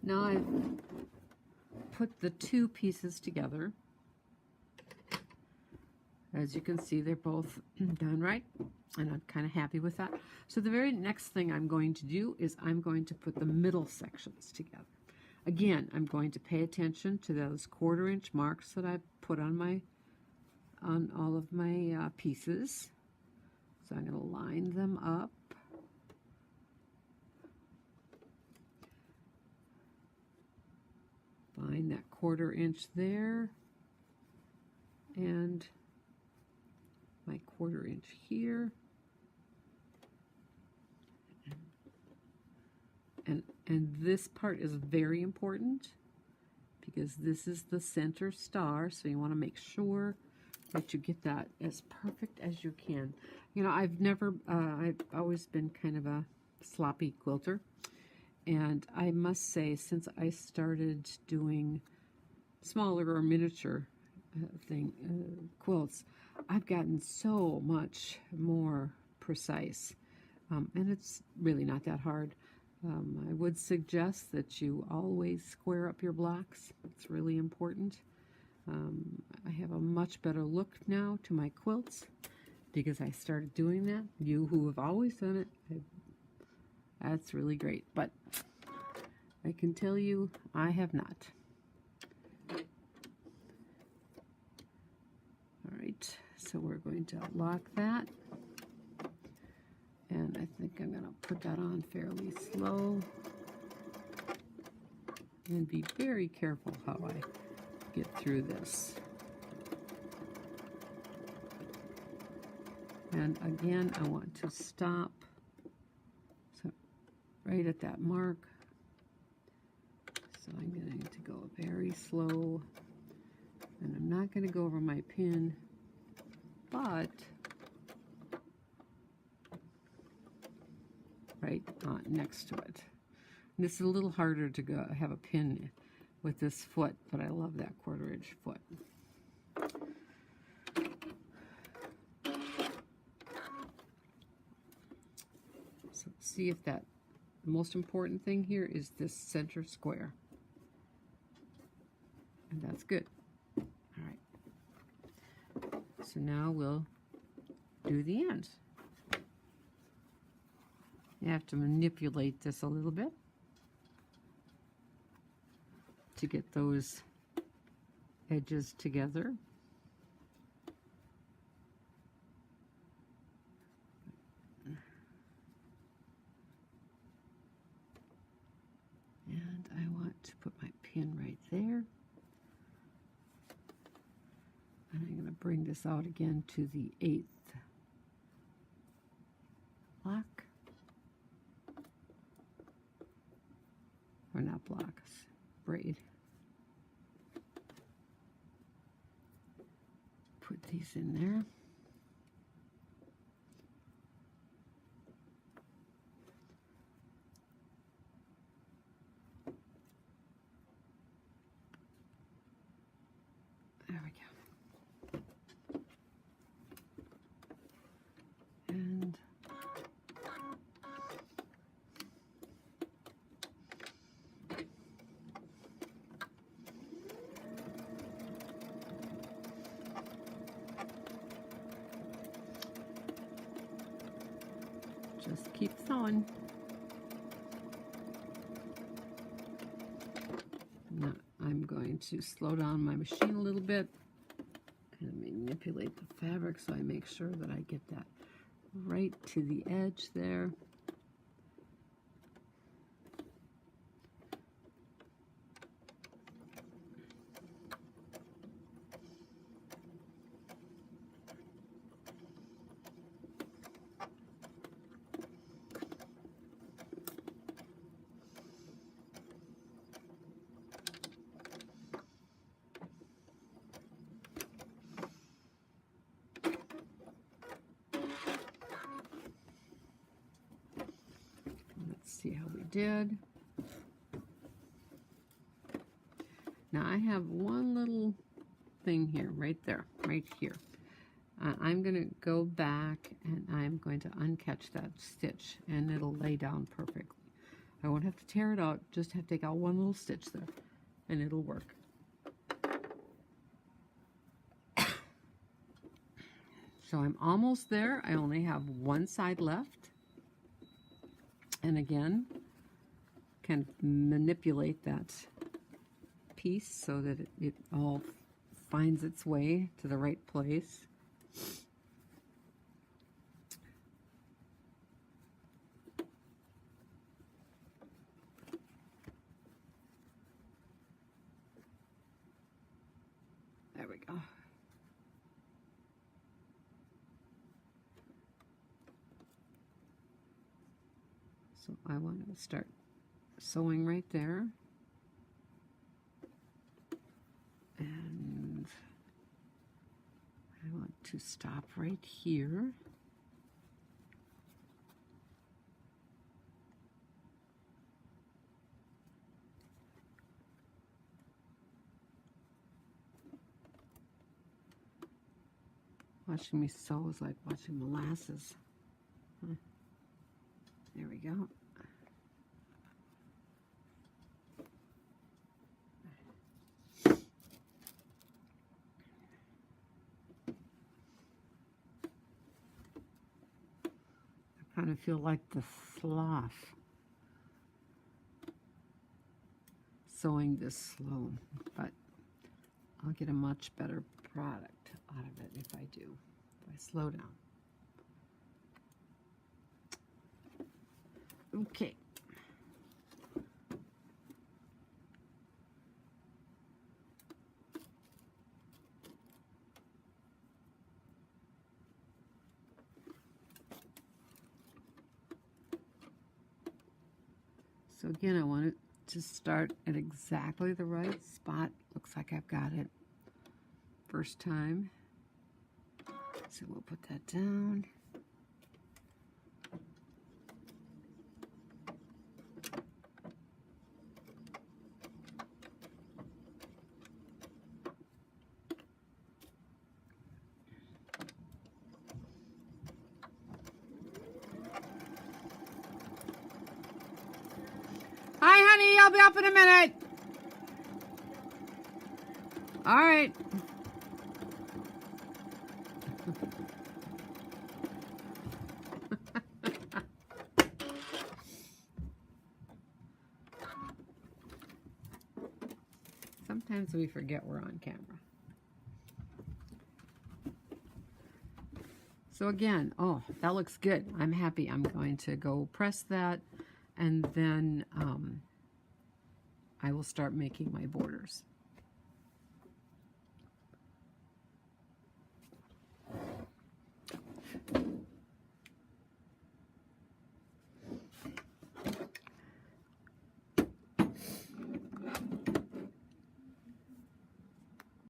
Now I've put the two pieces together. As you can see, they're both done right, and I'm kind of happy with that. So the very next thing I'm going to do is I'm going to put the middle sections together. Again, I'm going to pay attention to those 1/4 inch marks that I put on all of my pieces. So I'm going to line them up. Find that 1/4 inch there, and my 1/4 inch here, and this part is very important because this is the center star, so you want to make sure that you get that as perfect as you can. You know, I've always been kind of a sloppy quilter, and I must say, since I started doing smaller or miniature quilts, I've gotten so much more precise, and it's really not that hard. I would suggest that you always square up your blocks. It's really important. I have a much better look now to my quilts because I started doing that. You who have always done it, that's really great, but I can tell you I have not. All right, so we're going to lock that, and I think I'm going to put that on fairly slow and be very careful how I get through this. And again, I want to stop so right at that mark. So I'm going to go very slow, and I'm not going to go over my pin, but right next to it. And this is a little harder to have a pin with this foot, but I love that 1/4 inch foot. So see if the most important thing here is this center square. And that's good. All right. So now we'll do the ends. You have to manipulate this a little bit to get those edges together. And I want to put my pin right there. And I'm going to bring this out again to the 8th block. Or not blocks, braid. Put these in there. There we go. And just keep sewing. Now I'm going to slow down my machine a little bit and manipulate the fabric so I make sure that I get that right to the edge there. See how we did. Now I have one little thing here, right there, right here. I'm going to go back and I'm going to uncatch that stitch and it'll lay down perfectly. I won't have to tear it out, just have to take out one little stitch there, and it'll work. So I'm almost there. I only have one side left. And again, kind of manipulate that piece so that it all finds its way to the right place. There we go. So I want to start sewing right there. And I want to stop right here. Watching me sew is like watching molasses. There we go. I kind of feel like the sloth sewing this slow, but I'll get a much better product out of it if I do, if I slow down. Okay. So again, I want it to start at exactly the right spot. Looks like I've got it first time. So we'll put that down. Hi, honey, I'll be up in a minute. All right. Sometimes we forget we're on camera. So again, oh, that looks good. I'm happy. I'm going to go press that, and then I will start making my borders.